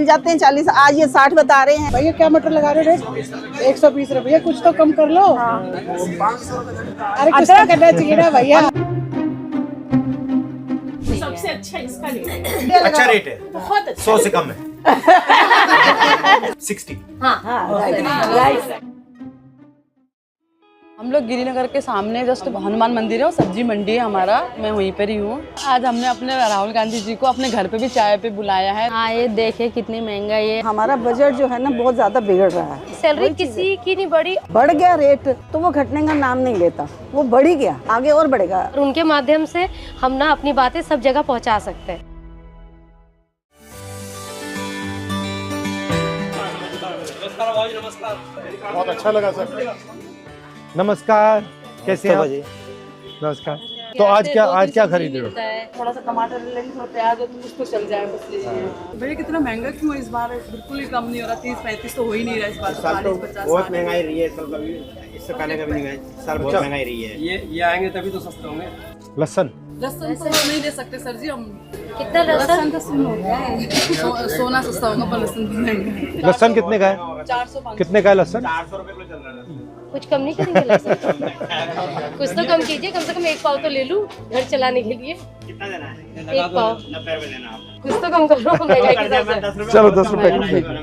जाते हैं 40, आज ये 60 बता रहे हैं। भैया क्या मटर लगा रहे हो रेट? 120 रुपये, कुछ तो कम कर लो। अरे कुछ तो करना चाहिए ना भैया। सबसे अच्छा इसका रेट है। अच्छा रेट है, बहुत अच्छा। 100 से कम है। 60। हम लोग गिरिनगर के सामने जस्ट हनुमान मंदिर है और सब्जी मंडी है हमारा, मैं वहीं पर ही हूँ। आज हमने अपने राहुल गांधी जी को अपने घर पे भी चाय पे बुलाया है। हाँ, ये देखे कितनी महंगाई है। हमारा बजट जो है ना बहुत ज्यादा बिगड़ रहा है। सैलरी किसी की नहीं बढ़ी, बढ़ गया रेट तो वो घटने का नाम नहीं लेता, वो बढ़ ही गया, आगे और बढ़ेगा। और उनके माध्यम से हम ना अपनी बातें सब जगह पहुँचा सकते हैं। बहुत अच्छा लगा सर। नमस्कार, कैसे हैं आप? नमस्कार। तो आज क्या खरीद रहे हो? थोड़ा सा टमाटर ले लीजिए, थोड़ा प्याज हो तो कुछ तो चल जाए बस लीजिए। भैया कितना महंगा क्यों है इस बार? बिल्कुल ही कम नहीं हो रहा, 30-35 तो हो ही नहीं रहा इस बार। 40-50 बहुत महंगाई रही है, इससे पहले कभी नहीं गए, साल बहुत महंगाई रही है। ये आएंगे तभी तो सस्ते होंगे। लहसुन लहसुन तो नहीं दे सकते सर जी हम। कितना लहसुन तो सुन हो गया है। सोना सस्ता होगा पर लहसुन भी महंगा है। लहसुन कितने का है? 400-500 कितने का है लहसुन? 400 रुपए किलो चल रहा है। कुछ कम नहीं करेंगे लहसुन? कुछ तो कम कीजिए, कम से कम 1 पाव तो ले लूं घर चलाने के लिए। कितना देना है? 1 पाव 90 रुपए देना आप। कुछ तो कम करो महंगाई के हिसाब से। चलो 10 रुपए।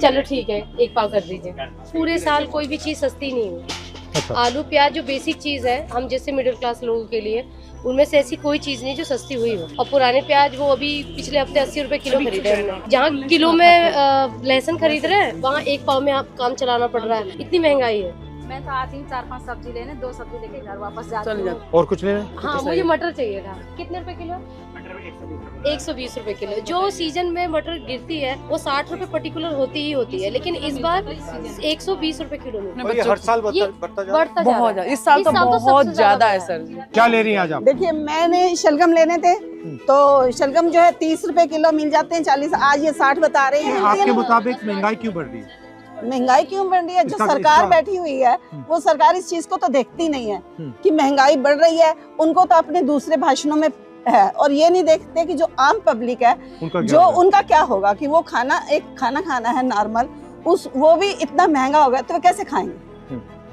चलो ठीक है, 1 पाव कर दीजिए। पूरे साल कोई भी चीज सस्ती नहीं हुई। अच्छा। आलू प्याज जो बेसिक चीज है हम जैसे मिडिल क्लास लोगों के लिए, उनमें से ऐसी कोई चीज नहीं जो सस्ती हुई हो। और पुराने प्याज वो अभी पिछले हफ्ते 80 रुपए किलो खरीदे हमने। जहाँ किलो में लहसुन खरीद रहे हैं वहाँ 1 पाव में आप काम चलाना पड़ रहा है, इतनी महंगाई है। मैं तो आती हूँ 4-5 सब्जी लेने, 2 सब्जी लेके घर वापस जाती हूँ। और कुछ लेना? हाँ, मुझे मटर चाहिए था। कितने रुपए किलो? 120 रुपए किलो। जो सीजन में मटर गिरती है वो 60 रुपए पर्टिकुलर होती ही होती है, लेकिन इस बार 120 रुपए किलो में हर साल बढ़ता जा रहा है। बहुत ज्यादा, इस साल तो बहुत ज्यादा है सर जी। क्या ले रही हैं आज आप? देखिए मैंने शलगम लेने थे तो शलगम जो है 30 रुपए किलो मिल जाते हैं 40, आज ये 60 बता रहे हैं। आपके मुताबिक महंगाई क्यों बढ़ रही है? महंगाई क्यों बढ़ रही है? जो सरकार बैठी हुई है वो सरकार इस चीज को तो देखती नहीं है कि महंगाई बढ़ रही है। उनको तो अपने दूसरे भाषणों में है और ये नहीं देखते कि जो आम पब्लिक है उनका क्या होगा कि वो खाना खाना है नॉर्मल, वो भी इतना महंगा हो गया तो वो कैसे खाएंगे?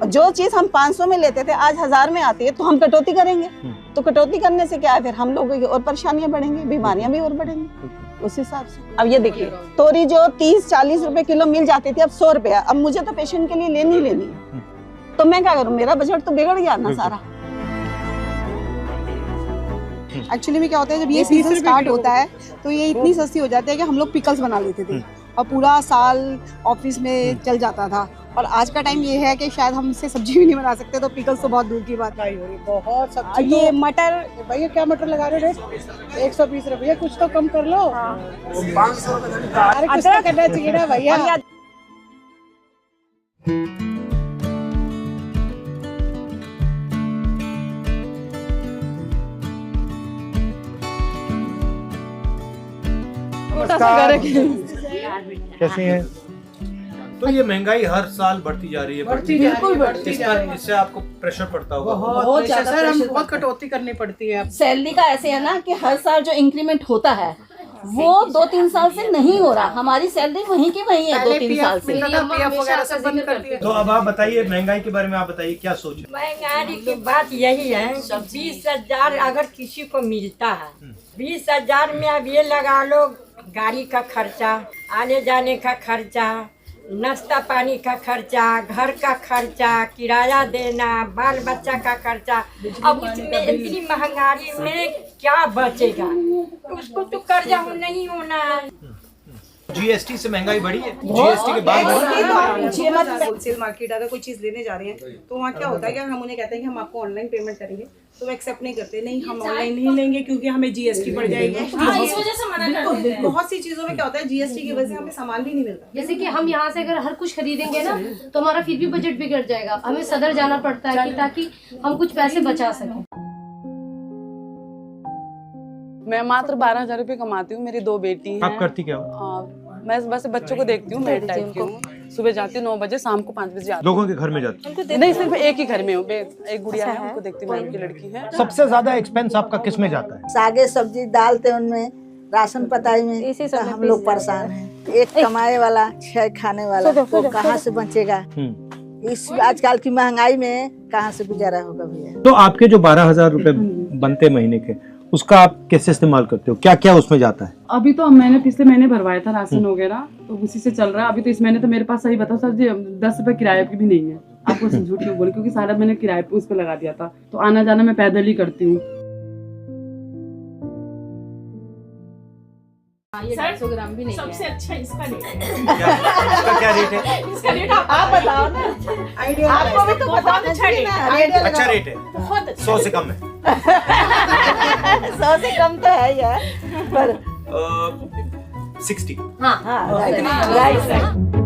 और जो चीज हम 500 में लेते थे आज 1000 में आती है तो हम कटौती करेंगे। तो कटौती करने से क्या है, फिर हम लोगों की और परेशानियां बढ़ेंगी, बीमारियां भी और बढ़ेंगी उस हिसाब से। अब ये देखिए तोरी जो 30-40 रुपए किलो मिल जाती थी अब 100 रुपया। अब मुझे तो पेशेंट के लिए लेनी है तो मैं क्या करूँ? मेरा बजट तो बिगड़ गया ना सारा। एक्चुअली में क्या होता है जब ये सीजन स्टार्ट होता है तो ये इतनी सस्ती हो जाती है कि हम लोग पिकल्स बना लेते थे और पूरा साल ऑफिस में चल जाता था। और आज का टाइम ये है कि शायद हम इससे सब्जी भी नहीं बना सकते तो पिकल्स तो बहुत दूर की बात है। बहुत सब्जी ये मटर, भैया क्या मटर लगा रहे हो रेट? 120 रुपये, कुछ तो कम कर लो। अरे कुछ तो करना चाहिए ना भैया। कैसी हैं? तो ये महंगाई हर साल बढ़ती जा रही है। बिल्कुल बढ़ती जा रही है। इससे आपको प्रेशर पड़ता होगा? बहुत ज्यादा सर, हम बहुत कटौती करनी पड़ती है। सैलरी का ऐसे है ना कि हर साल जो इंक्रीमेंट होता है वो 2-3 साल से नहीं हो रहा। हमारी सैलरी वहीं की वहीं है 2-3 साल से। PF वगैरह सब बंद कर दिया। तो अब आप बताइए महंगाई के बारे में, आप बताइए क्या सोच रहे हैं? महंगाई की बात यही है कि 20,000 अगर किसी को मिलता है, 20,000 में अब ये लगा लो गाड़ी का खर्चा, आने जाने का खर्चा, नाश्ता पानी का खर्चा, घर का खर्चा, किराया देना, बाल बच्चा का खर्चा। अब उसमें इतनी महंगाई में क्या बचेगा? उसको तो कर्जा नहीं होना है। जीएसटी से महंगाई बढ़ी है? जीएसटी के बाद होलसेल मार्केट अगर कोई चीज लेने जा रहे हैं तो वहाँ क्या होता है कि हम उन्हें कहते हैं कि हम आपको ऑनलाइन पेमेंट करेंगे तो वो एक्सेप्ट नहीं करते। नहीं, हम ऑनलाइन नहीं लेंगे क्योंकि हमें जीएसटी पड़ जाएगी। इस वजह से मना करते हैं। बहुत सी चीजों में क्या होता है जीएसटी की वजह से हमें सामान भी नहीं मिलता। जैसे कि हम यहाँ से अगर हर कुछ खरीदेंगे ना तो हमारा फिर भी बजट बिगड़ जाएगा। हमें सदर जाना पड़ता है कि ताकि हम कुछ पैसे बचा सकें। मैं मात्र 12,000 रुपये कमाती हूँ, मेरी 2 बेटी हैं। आप करती क्या हो? मैं बस बच्चों को देखती हूँ, मेड टाइप की हूँ। सुबह जाती हूँ 9 बजे, शाम को 5 बजे आती हूँ। लोगों के घर में जाती हूँ? नहीं, सिर्फ एक ही घर में हूँ। एक गुड़िया है, उनको देखती हूँ, उनकी लड़की है। सबसे ज्यादा एक्सपेंस आपका किस में जाता है? सागे सब्जी डालते उनमें राशन पताई में तो हम लोग परेशान हैं। एक कमाए वाला 6 खाने वाला तो कहाँ से बचेगा? इस आजकल की महंगाई में कहाँ से गुजारा होगा भैया? तो आपके जो 12,000 रुपए बनते महीने के, उसका आप कैसे इस्तेमाल करते हो? क्या क्या उसमें जाता है? अभी तो मैंने पिछले महीने भरवाया था राशन वगैरह, तो उसी से चल रहा है। अभी तो इस महीने तो मेरे पास, सही बताओ सर जी, 10 रुपए किराए की भी नहीं है। आपको झूठ क्यों बोले, क्योंकि सारा मैंने किराए पे उस पर लगा दिया था, तो आना जाना मैं पैदल ही करती हूँ। 250 ग्राम भी नहीं सबसे अच्छा इसका रेट है। इसका क्या रेट है? इसका रेट आप बताओ ना, आइडिया आपको भी तो बहुत अच्छा रेट है। आइडिया अच्छा रेट है, बहुत अच्छा 100 से कम है। 100 से कम तो है यार, पर 60। हाँ राइट।